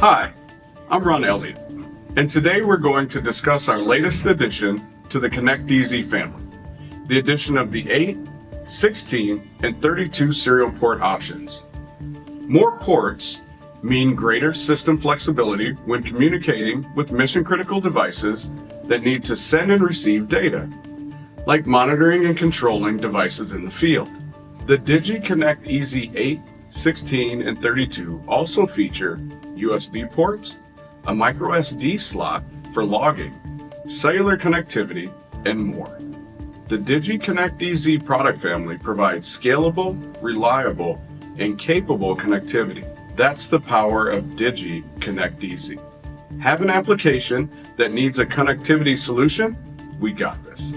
Hi, I'm Elliott, and today we're going to discuss our latest addition to the Connect EZ family, the addition of the 8, 16, and 32 serial port options. More ports mean greater system flexibility when communicating with mission-critical devices that need to send and receive data, like monitoring and controlling devices in the field. The Digi Connect EZ 8, 16, and 32 also feature USB ports, a microSD slot for logging, cellular connectivity, and more. The Digi Connect EZ product family provides scalable, reliable, and capable connectivity. That's the power of Digi Connect EZ. Have an application that needs a connectivity solution? We got this.